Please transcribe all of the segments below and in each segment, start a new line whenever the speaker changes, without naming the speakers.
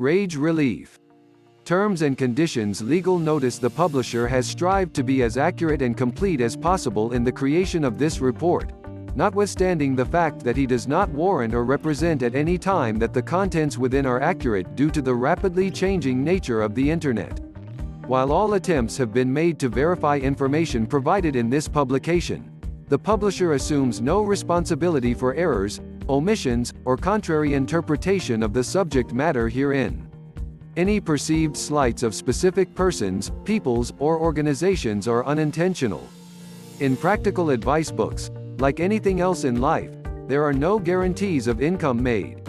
Rage relief. Terms and conditions. Legal notice. The publisher has strived to be as accurate and complete as possible in the creation of this report, notwithstanding the fact that he does not warrant or represent at any time that the contents within are accurate due to the rapidly changing nature of the Internet. While all attempts have been made to verify information provided in this publication, the publisher assumes no responsibility for errors, omissions, or contrary interpretation of the subject matter herein. Any perceived slights of specific persons, peoples, or organizations are unintentional. In practical advice books, like anything else in life, there are no guarantees of income made.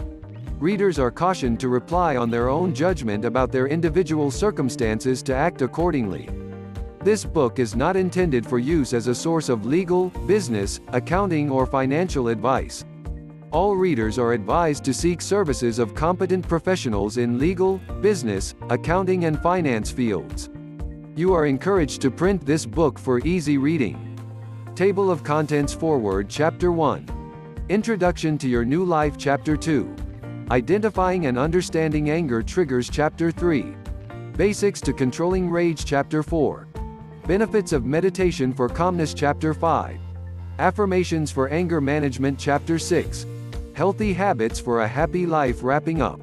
Readers are cautioned to rely on their own judgment about their individual circumstances to act accordingly. This book is not intended for use as a source of legal, business, accounting, or financial advice. All readers are advised to seek services of competent professionals in legal, business, accounting, and finance fields. You are encouraged to print this book for easy reading. Table of Contents. Foreword. Chapter 1. Introduction to Your New Life. Chapter 2. Identifying and Understanding Anger Triggers. Chapter 3. Basics to Controlling Rage. Chapter 4. Benefits of Meditation for Calmness. Chapter 5. Affirmations for Anger Management. Chapter 6. Healthy Habits for a Happy Life. Wrapping up.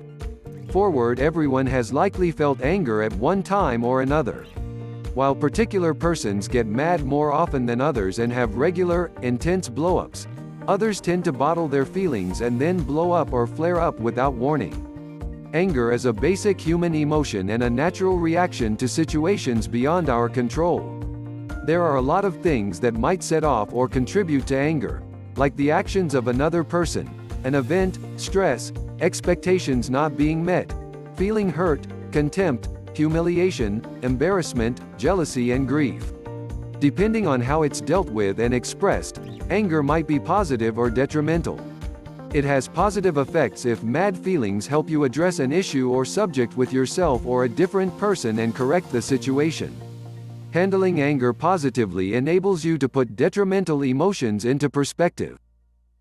Foreword. Everyone has likely felt anger at one time or another. While particular persons get mad more often than others and have regular, intense blow-ups, others tend to bottle their feelings and then blow up or flare up without warning. Anger is a basic human emotion and a natural reaction to situations beyond our control. There are a lot of things that might set off or contribute to anger, like the actions of another person, an event, stress, expectations not being met, feeling hurt, contempt, humiliation, embarrassment, jealousy, and grief. Depending on how it's dealt with and expressed, anger might be positive or detrimental. It has positive effects if mad feelings help you address an issue or subject with yourself or a different person and correct the situation. Handling anger positively enables you to put detrimental emotions into perspective.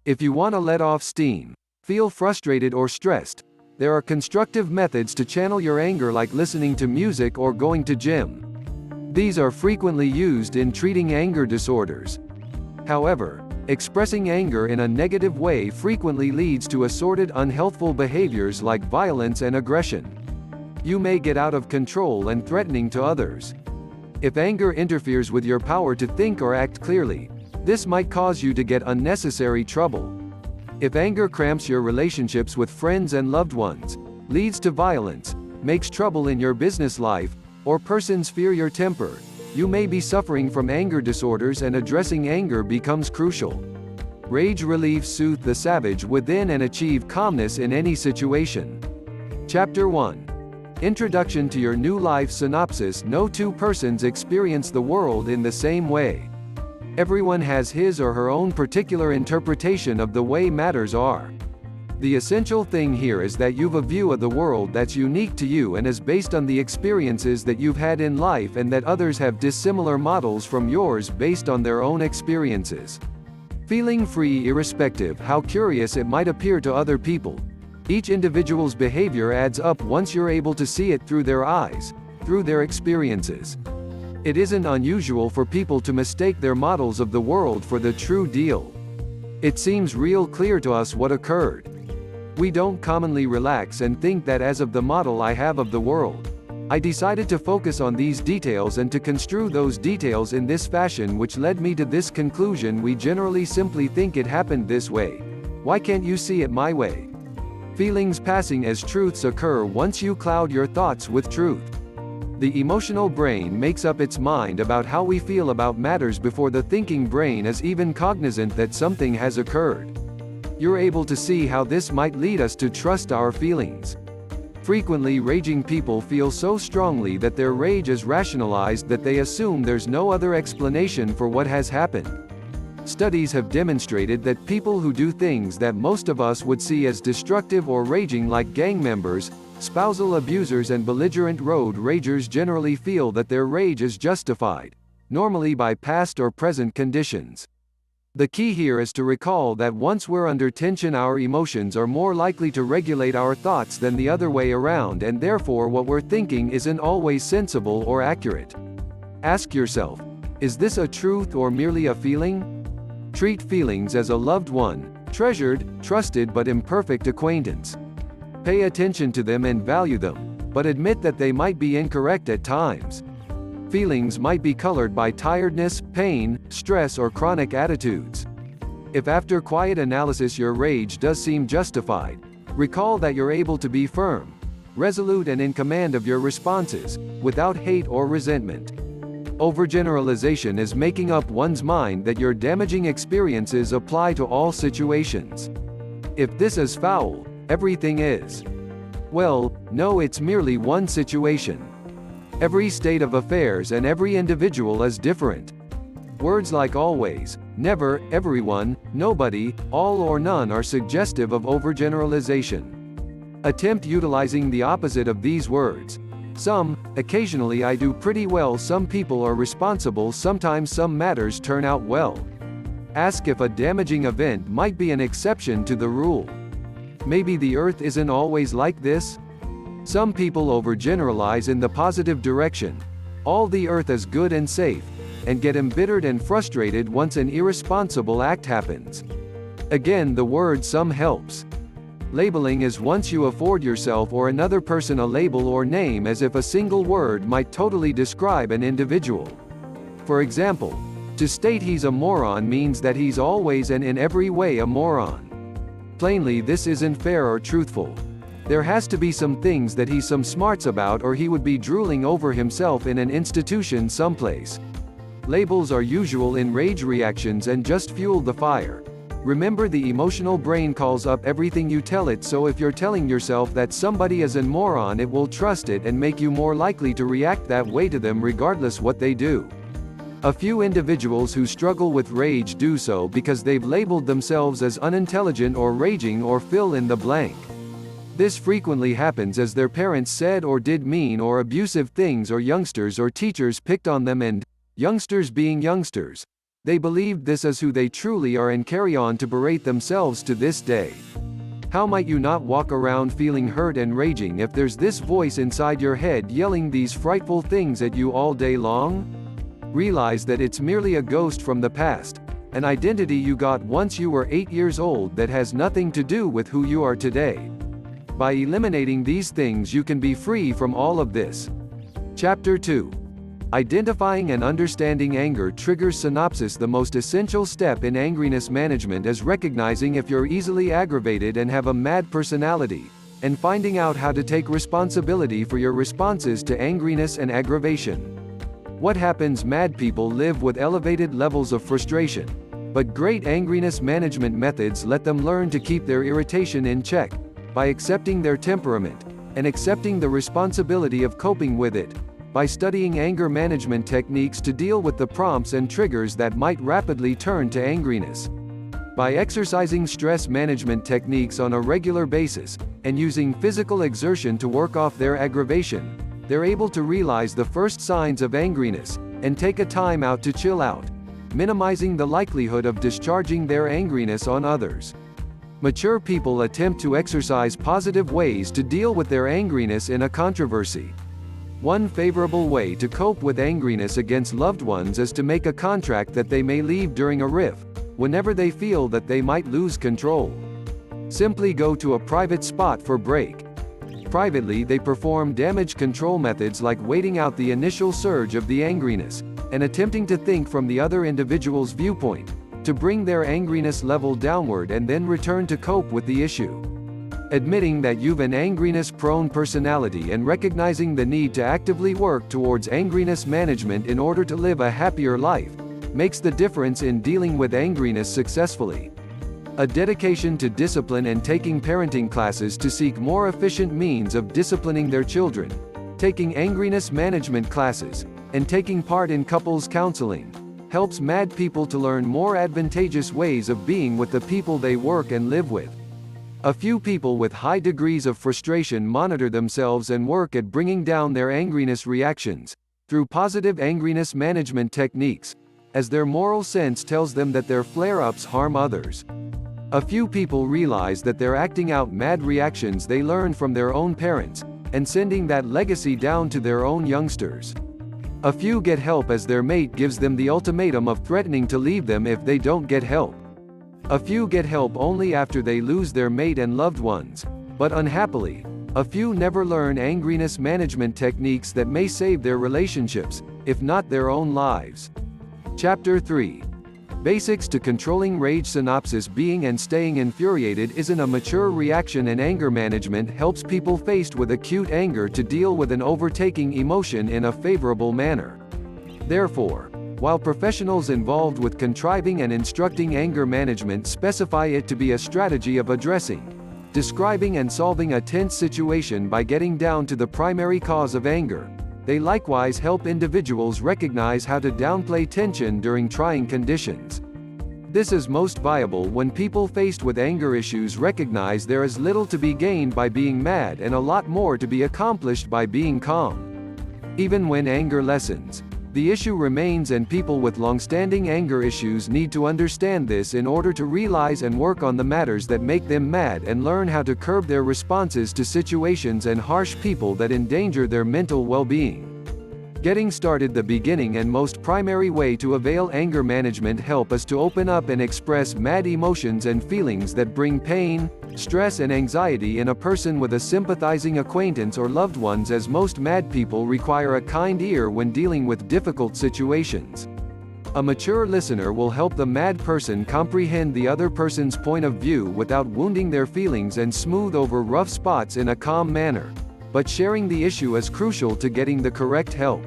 If you want to let off steam, feel frustrated or stressed, there are constructive methods to channel your anger, like listening to music or going to gym. These are frequently used in treating anger disorders. However, expressing anger in a negative way frequently leads to assorted unhealthful behaviors like violence and aggression. You may get out of control and threatening to others. If anger interferes with your power to think or act clearly, this might cause you to get unnecessary trouble. If anger cramps your relationships with friends and loved ones, leads to violence, makes trouble in your business life, or persons fear your temper, you may be suffering from anger disorders, and addressing anger becomes crucial. Rage relief. Soothe the savage within and achieve calmness in any situation. Chapter 1. Introduction to Your New Life. Synopsis. No two persons experience the world in the same way. Everyone has his or her own particular interpretation of the way matters are. The essential thing here is that you've a view of the world that's unique to you and is based on the experiences that you've had in life, and that others have dissimilar models from yours based on their own experiences. Feeling free irrespective how curious it might appear to other people. Each individual's behavior adds up once you're able to see it through their eyes, through their experiences. It isn't unusual for people to mistake their models of the world for the true deal. It seems real clear to us what occurred. We don't commonly relax and think that as of the model I have of the world. I decided to focus on these details and to construe those details in this fashion, which led me to this conclusion: we generally simply think it happened this way. Why can't you see it my way? Feelings passing as truths occur once you cloud your thoughts with truth. The emotional brain makes up its mind about how we feel about matters before the thinking brain is even cognizant that something has occurred. You're able to see how this might lead us to trust our feelings. Frequently, raging people feel so strongly that their rage is rationalized that they assume there's no other explanation for what has happened. Studies have demonstrated that people who do things that most of us would see as destructive or raging, like gang members, spousal abusers, and belligerent road ragers, generally feel that their rage is justified, normally by past or present conditions. The key here is to recall that once we're under tension, our emotions are more likely to regulate our thoughts than the other way around, and therefore what we're thinking isn't always sensible or accurate. Ask yourself, is this a truth or merely a feeling? Treat feelings as a loved one, treasured, trusted but imperfect acquaintance. Pay attention to them and value them, but admit that they might be incorrect at times. Feelings might be colored by tiredness, pain, stress, or chronic attitudes. If after quiet analysis your rage does seem justified, recall that you're able to be firm, resolute, and in command of your responses, without hate or resentment. Overgeneralization is making up one's mind that your damaging experiences apply to all situations. If this is foul, everything is. Well, no, it's merely one situation. Every state of affairs and every individual is different. Words like always, never, everyone, nobody, all or none are suggestive of overgeneralization. Attempt utilizing the opposite of these words. Some, occasionally I do pretty well, some people are responsible, sometimes some matters turn out well. Ask if a damaging event might be an exception to the rule. Maybe the earth isn't always like this? Some people overgeneralize in the positive direction. All the earth is good and safe, and get embittered and frustrated once an irresponsible act happens. Again, the word some helps. Labeling is once you afford yourself or another person a label or name as if a single word might totally describe an individual. For example, to state he's a moron means that he's always and in every way a moron. Plainly, this isn't fair or truthful. There has to be some things that he's some smarts about, or he would be drooling over himself in an institution someplace. Labels are usual in rage reactions and just fuel the fire. Remember, the emotional brain calls up everything you tell it, so if you're telling yourself that somebody is a moron, it will trust it and make you more likely to react that way to them regardless what they do. A few individuals who struggle with rage do so because they've labeled themselves as unintelligent or raging or fill in the blank. This frequently happens as their parents said or did mean or abusive things, or youngsters or teachers picked on them, and, youngsters being youngsters, they believed this is who they truly are and carry on to berate themselves to this day. How might you not walk around feeling hurt and raging if there's this voice inside your head yelling these frightful things at you all day long? Realize that it's merely a ghost from the past, an identity you got once you were 8 years old that has nothing to do with who you are today. By eliminating these things, you can be free from all of this. Chapter 2. Identifying and understanding anger triggers. Synopsis: the most essential step in angriness management is recognizing if you're easily aggravated and have a mad personality, and finding out how to take responsibility for your responses to angriness and aggravation. What happens? Mad people live with elevated levels of frustration, but great angriness management methods let them learn to keep their irritation in check, by accepting their temperament, and accepting the responsibility of coping with it, by studying anger management techniques to deal with the prompts and triggers that might rapidly turn to angriness. By exercising stress management techniques on a regular basis, and using physical exertion to work off their aggravation, they're able to realize the first signs of angriness, and take a time out to chill out, minimizing the likelihood of discharging their angriness on others. Mature people attempt to exercise positive ways to deal with their angriness in a controversy. One favorable way to cope with angriness against loved ones is to make a contract that they may leave during a riff, whenever they feel that they might lose control. Simply go to a private spot for break. Privately, they perform damage control methods like waiting out the initial surge of the angriness, and attempting to think from the other individual's viewpoint, to bring their angriness level downward and then return to cope with the issue. Admitting that you've an angriness-prone personality and recognizing the need to actively work towards angriness management in order to live a happier life, makes the difference in dealing with angriness successfully. A dedication to discipline and taking parenting classes to seek more efficient means of disciplining their children, taking angriness management classes, and taking part in couples counseling, helps mad people to learn more advantageous ways of being with the people they work and live with. A few people with high degrees of frustration monitor themselves and work at bringing down their angriness reactions, through positive angriness management techniques, as their moral sense tells them that their flare-ups harm others. A few people realize that they're acting out mad reactions they learned from their own parents, and sending that legacy down to their own youngsters. A few get help as their mate gives them the ultimatum of threatening to leave them if they don't get help. A few get help only after they lose their mate and loved ones, but unhappily, a few never learn angriness management techniques that may save their relationships, if not their own lives. Chapter 3. Basics to controlling rage. Synopsis: being and staying infuriated isn't a mature reaction, and anger management helps people faced with acute anger to deal with an overtaking emotion in a favorable manner. Therefore, while professionals involved with contriving and instructing anger management specify it to be a strategy of addressing, describing and solving a tense situation by getting down to the primary cause of anger, they likewise help individuals recognize how to downplay tension during trying conditions. This is most viable when people faced with anger issues recognize there is little to be gained by being mad and a lot more to be accomplished by being calm. Even when anger lessens, the issue remains, and people with long-standing anger issues need to understand this in order to realize and work on the matters that make them mad and learn how to curb their responses to situations and harsh people that endanger their mental well-being. Getting started: the beginning and most primary way to avail anger management help is to open up and express mad emotions and feelings that bring pain, stress and anxiety in a person with a sympathizing acquaintance or loved ones, as most mad people require a kind ear when dealing with difficult situations. A mature listener will help the mad person comprehend the other person's point of view without wounding their feelings and smooth over rough spots in a calm manner. But sharing the issue is crucial to getting the correct help.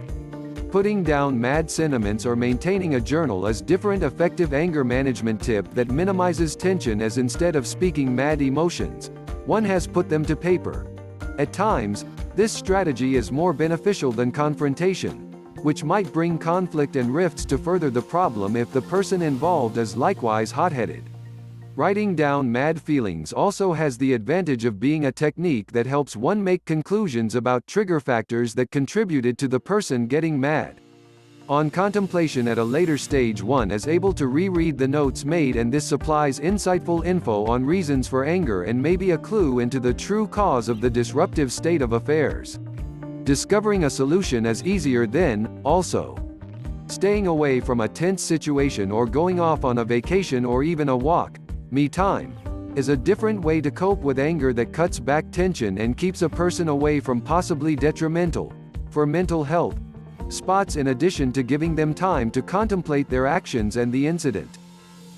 Putting down mad sentiments or maintaining a journal is different effective anger management tip that minimizes tension, as instead of speaking mad emotions, one has put them to paper. At times, this strategy is more beneficial than confrontation, which might bring conflict and rifts to further the problem if the person involved is likewise hot-headed. Writing down mad feelings also has the advantage of being a technique that helps one make conclusions about trigger factors that contributed to the person getting mad. On contemplation at a later stage, one is able to reread the notes made, and this supplies insightful info on reasons for anger and may be a clue into the true cause of the disruptive state of affairs. Discovering a solution is easier then, also. Staying away from a tense situation or going off on a vacation or even a walk, me time, is a different way to cope with anger that cuts back tension and keeps a person away from possibly detrimental, for mental health, spots, in addition to giving them time to contemplate their actions and the incident.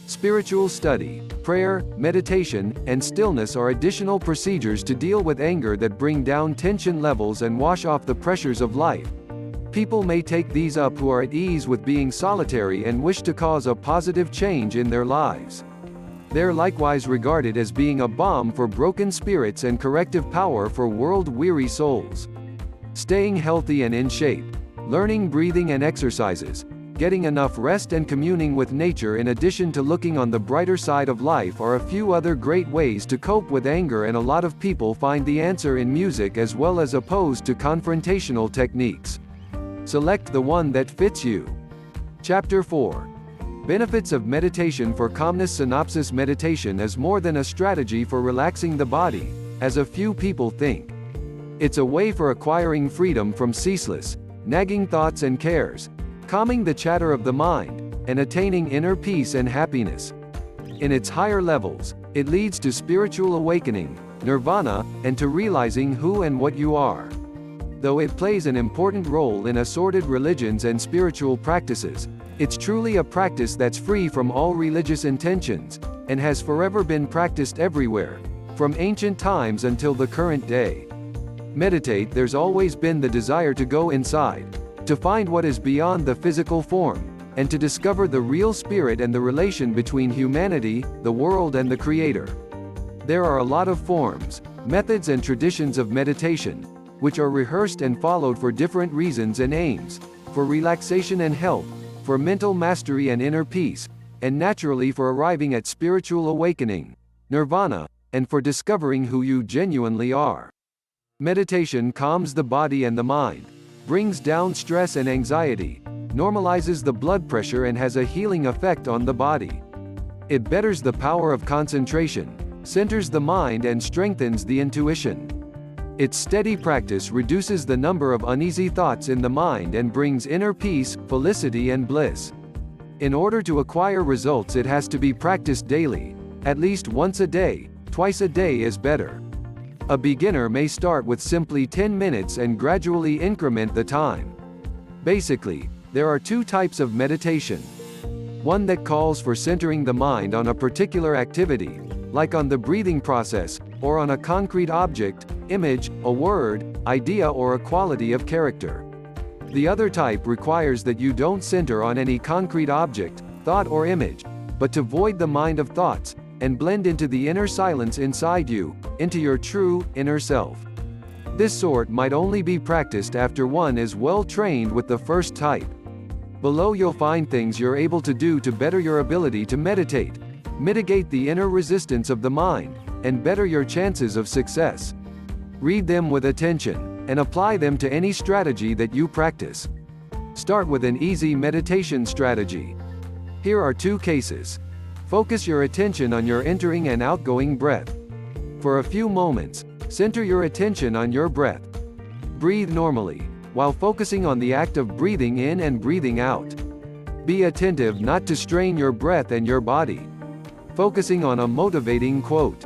Spiritual study, prayer, meditation, and stillness are additional procedures to deal with anger that bring down tension levels and wash off the pressures of life. People may take these up who are at ease with being solitary and wish to cause a positive change in their lives. They're likewise regarded as being a balm for broken spirits and corrective power for world-weary souls. Staying healthy and in shape, learning breathing and exercises, getting enough rest and communing with nature, in addition to looking on the brighter side of life, are a few other great ways to cope with anger, and a lot of people find the answer in music as well as opposed to confrontational techniques. Select the one that fits you. Chapter 4. Benefits of meditation for calmness. Synopsis: meditation is more than a strategy for relaxing the body, as a few people think. It's a way for acquiring freedom from ceaseless, nagging thoughts and cares, calming the chatter of the mind, and attaining inner peace and happiness. In its higher levels, it leads to spiritual awakening, nirvana, and to realizing who and what you are. Though it plays an important role in assorted religions and spiritual practices, it's truly a practice that's free from all religious intentions, and has forever been practiced everywhere, from ancient times until the current day. Meditate: there's always been the desire to go inside, to find what is beyond the physical form, and to discover the real spirit and the relation between humanity, the world and the Creator. There are a lot of forms, methods and traditions of meditation, which are rehearsed and followed for different reasons and aims, for relaxation and health, for mental mastery and inner peace, and naturally for arriving at spiritual awakening, nirvana, and for discovering who you genuinely are. Meditation calms the body and the mind, brings down stress and anxiety, normalizes the blood pressure and has a healing effect on the body. It betters the power of concentration, centers the mind and strengthens the intuition. Its steady practice reduces the number of uneasy thoughts in the mind and brings inner peace, felicity and bliss. In order to acquire results, it has to be practiced daily, at least once a day. Twice a day is better. A beginner may start with simply 10 minutes and gradually increment the time. Basically, there are two types of meditation. One that calls for centering the mind on a particular activity, like on the breathing process, or on a concrete object, image, a word, idea or a quality of character. The other type requires that you don't center on any concrete object, thought or image, but to void the mind of thoughts, and blend into the inner silence inside you, into your true, inner self. This sort might only be practiced after one is well trained with the first type. Below you'll find things you're able to do to better your ability to meditate, mitigate the inner resistance of the mind, and better your chances of success. Read them with attention, and apply them to any strategy that you practice. Start with an easy meditation strategy. Here are two cases. Focus your attention on your entering and outgoing breath. For a few moments, center your attention on your breath. Breathe normally, while focusing on the act of breathing in and breathing out. Be attentive not to strain your breath and your body. Focusing on a motivating quote.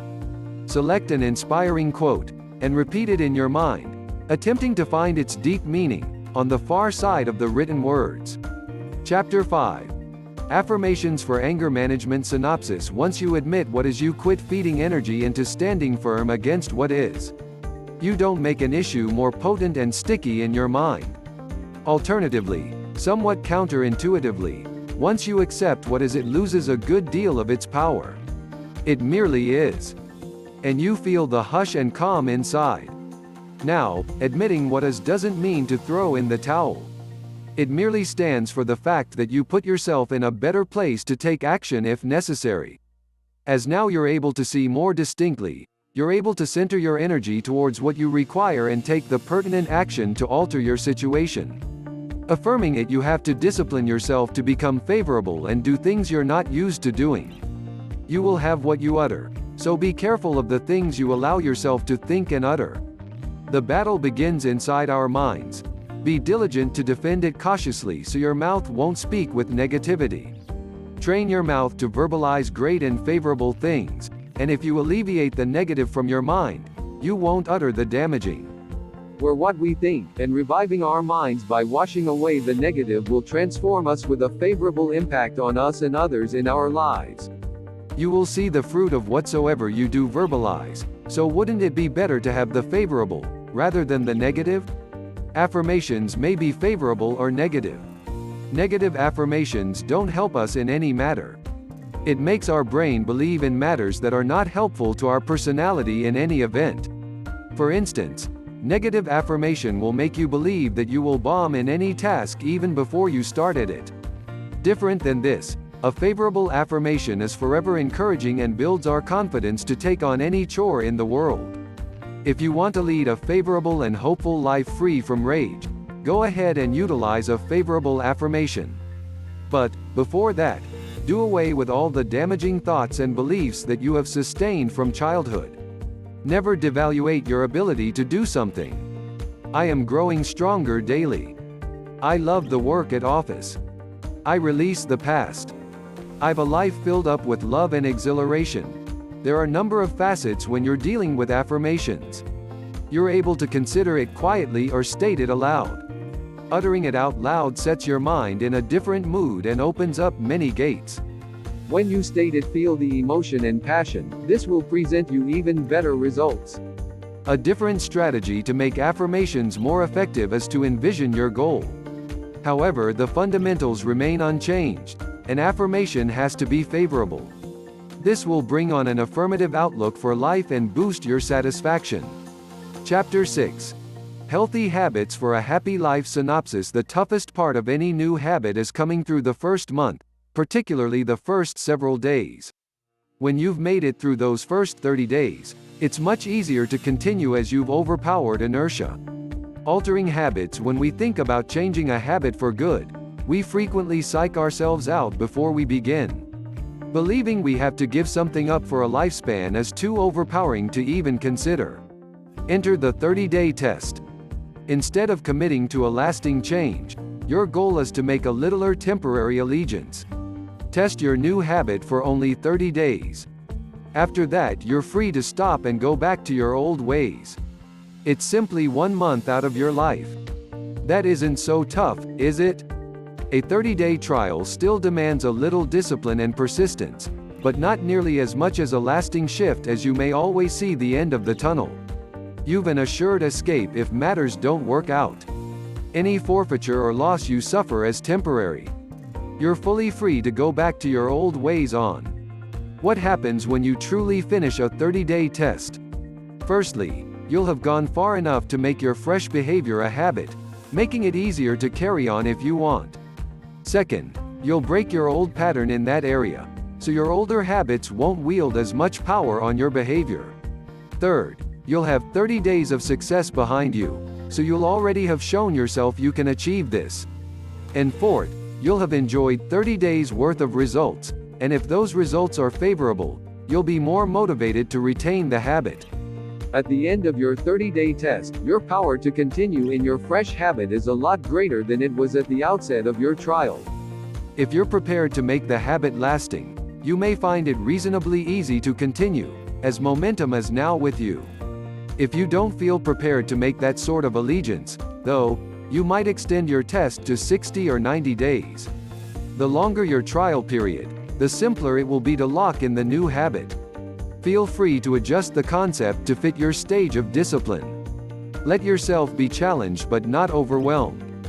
Select an inspiring quote, and repeat it in your mind, attempting to find its deep meaning, on the far side of the written words. Chapter 5. Affirmations for Anger Management Synopsis. Once you admit what is, you quit feeding energy into standing firm against what is. You don't make an issue more potent and sticky in your mind. Alternatively, somewhat counterintuitively, once you accept what is, it loses a good deal of its power. It merely is. And you feel the hush and calm inside. Now, admitting what is doesn't mean to throw in the towel. It merely stands for the fact that you put yourself in a better place to take action if necessary. As now you're able to see more distinctly, you're able to center your energy towards what you require and take the pertinent action to alter your situation. Affirming it, you have to discipline yourself to become favorable and do things you're not used to doing. You will have what you utter, so be careful of the things you allow yourself to think and utter. The battle begins inside our minds. Be diligent to defend it cautiously so your mouth won't speak with negativity. Train your mouth to verbalize great and favorable things, and if you alleviate the negative from your mind, you won't utter the damaging. We're what we think, and reviving our minds by washing away the negative will transform us with a favorable impact on us and others in our lives. You will see the fruit of whatsoever you do verbalize, so wouldn't it be better to have the favorable, rather than the negative? Affirmations may be favorable or negative. Negative affirmations don't help us in any matter. It makes our brain believe in matters that are not helpful to our personality in any event. For instance, negative affirmation will make you believe that you will bomb in any task even before you started it. Different than this, a favorable affirmation is forever encouraging and builds our confidence to take on any chore in the world. If you want to lead a favorable and hopeful life free from rage, go ahead and utilize a favorable affirmation. But, before that, do away with all the damaging thoughts and beliefs that you have sustained from childhood. Never devaluate your ability to do something. I am growing stronger daily. I love the work at office. I release the past. I've a life filled up with love and exhilaration. There are a number of facets when you're dealing with affirmations. You're able to consider it quietly or state it aloud. Uttering it out loud sets your mind in a different mood and opens up many gates. When you state it, feel the emotion and passion. This will present you even better results. A different strategy to make affirmations more effective is to envision your goal. However, the fundamentals remain unchanged. An affirmation has to be favorable. This will bring on an affirmative outlook for life and boost your satisfaction. Chapter 6. Healthy Habits for a Happy Life Synopsis. The toughest part of any new habit is coming through the first month, particularly the first several days. When you've made it through those first 30 days, it's much easier to continue as you've overpowered inertia. Altering habits. When we think about changing a habit for good, We frequently psych ourselves out before we begin. Believing we have to give something up for a lifespan is too overpowering to even consider. Enter the 30-day test. Instead of committing to a lasting change, your goal is to make a littler temporary allegiance. Test your new habit for only 30 days. After that, you're free to stop and go back to your old ways. It's simply 1 month out of your life. That isn't so tough, is it? A 30-day trial still demands a little discipline and persistence, but not nearly as much as a lasting shift as you may always see the end of the tunnel. You've an assured escape if matters don't work out. Any forfeiture or loss you suffer is temporary. You're fully free to go back to your old ways on. What happens when you truly finish a 30-day test? Firstly, you'll have gone far enough to make your fresh behavior a habit, making it easier to carry on if you want. Second, you'll break your old pattern in that area, so your older habits won't wield as much power on your behavior. Third, you'll have 30 days of success behind you, so you'll already have shown yourself you can achieve this. And fourth, you'll have enjoyed 30 days worth of results, and if those results are favorable, you'll be more motivated to retain the habit. At the end of your 30-day test, your power to continue in your fresh habit is a lot greater than it was at the outset of your trial. If you're prepared to make the habit lasting, you may find it reasonably easy to continue, as momentum is now with you. If you don't feel prepared to make that sort of allegiance, though, you might extend your test to 60 or 90 days. The longer your trial period, the simpler it will be to lock in the new habit. Feel free to adjust the concept to fit your stage of discipline. Let yourself be challenged but not overwhelmed.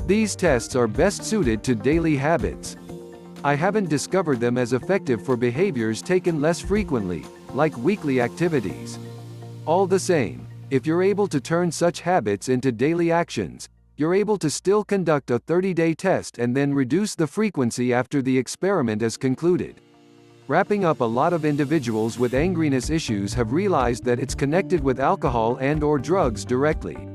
These tests are best suited to daily habits. I haven't discovered them as effective for behaviors taken less frequently, like weekly activities. All the same, if you're able to turn such habits into daily actions, you're able to still conduct a 30-day test and then reduce the frequency after the experiment is concluded. Wrapping up, a lot of individuals with angriness issues have realized that it's connected with alcohol and/or drugs directly.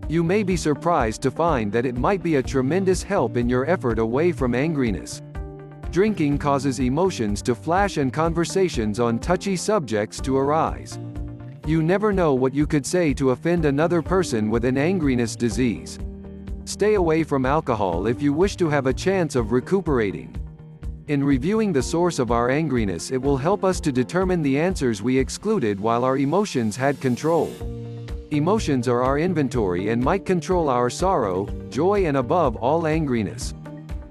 You may be surprised to find that it might be a tremendous help in your effort away from angriness. Drinking causes emotions to flash and conversations on touchy subjects to arise. You never know what you could say to offend another person with an angriness disease. Stay away from alcohol if you wish to have a chance of recuperating. In reviewing the source of our angriness, it will help us to determine the answers we excluded while our emotions had control. Emotions are our inventory and might control our sorrow, joy, and above all, angriness.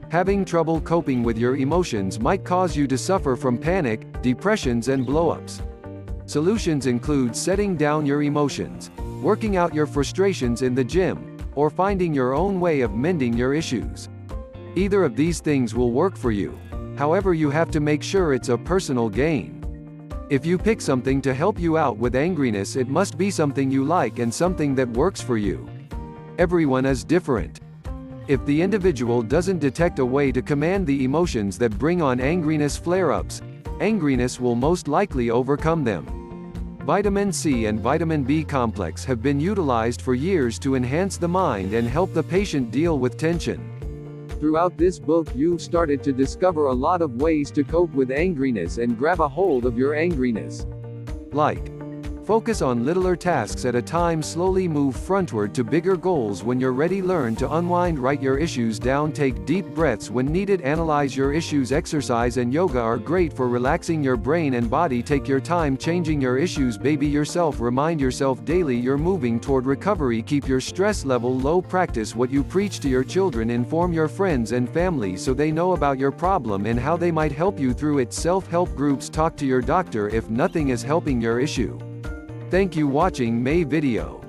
Having trouble coping with your emotions might cause you to suffer from panic, depressions, and blow-ups. Solutions include setting down your emotions, working out your frustrations in the gym, or finding your own way of mending your issues. Either of these things will work for you. However, you have to make sure it's a personal gain. If you pick something to help you out with angriness, it must be something you like and something that works for you. Everyone is different. If the individual doesn't detect a way to command the emotions that bring on angriness flare-ups, angriness will most likely overcome them. Vitamin C and vitamin B complex have been utilized for years to enhance the mind and help the patient deal with tension. Throughout this book, you've started to discover a lot of ways to cope with angriness and grab a hold of your angriness. Like, focus on littler tasks at a time, slowly move frontward to bigger goals when you're ready, learn to unwind, write your issues down, take deep breaths when needed, analyze your issues. Exercise and yoga are great for relaxing your brain and body. Take your time changing your issues, baby yourself, remind yourself daily you're moving toward recovery, keep your stress level low, practice what you preach to your children, inform your friends and family so they know about your problem and how they might help you through it. Self-help groups, talk to your doctor if nothing is helping your issue. Thank you watching my video.